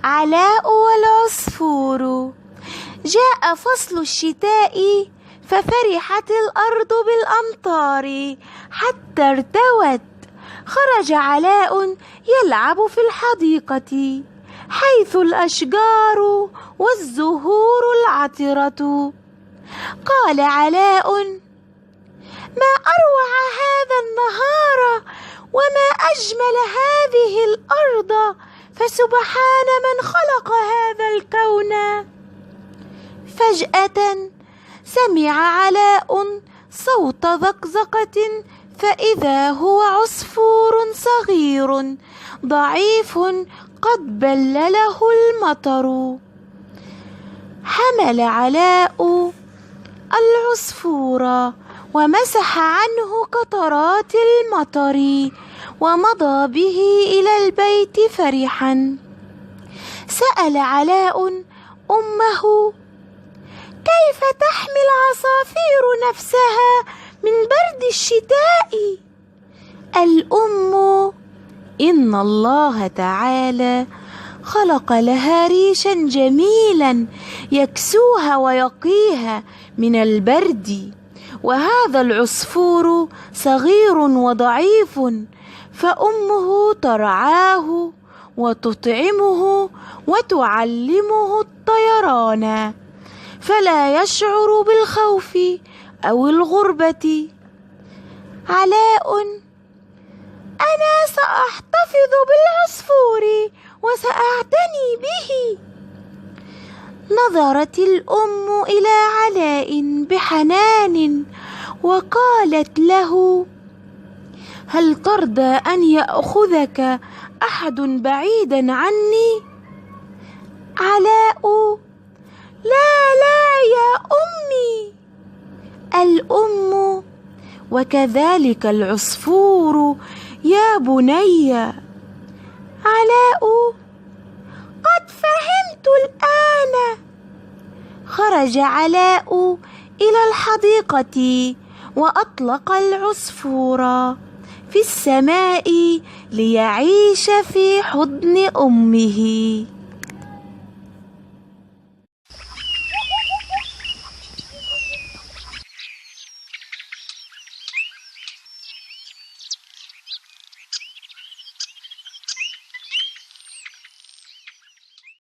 علاء والعصفور. جاء فصل الشتاء ففرحت الأرض بالأمطار حتى ارتوت. خرج علاء يلعب في الحديقة حيث الأشجار والزهور العطرة. قال علاء: ما أروع هذا النهار وما أجمل هذه الأرض، فسبحان من خلق هذا الكون. فجأة سمع علاء صوت زقزقة، فإذا هو عصفور صغير ضعيف قد بلله المطر. حمل علاء العصفور ومسح عنه قطرات المطر ومضى به إلى البيت فرحا. سأل علاء أمه: كيف تحمي العصافير نفسها من برد الشتاء؟ الأم: إن الله تعالى خلق لها ريشا جميلا يكسوها ويقيها من البرد، وهذا العصفور صغير وضعيف، فأمه ترعاه وتطعمه وتعلمه الطيران فلا يشعر بالخوف أو الغربة. علاء: أنا سأحتفظ بالعصفور وسأعتني به. نظرت الأم إلى علاء بحنان وقالت له: هل ترضى أن يأخذك أحد بعيدا عني؟ علاء: لا لا يا أمي. الأم: وكذلك العصفور يا بني. علاء: قد فهمت الآن. خرج علاء إلى الحديقة وأطلق العصفور في السماء ليعيش في حضن أمه.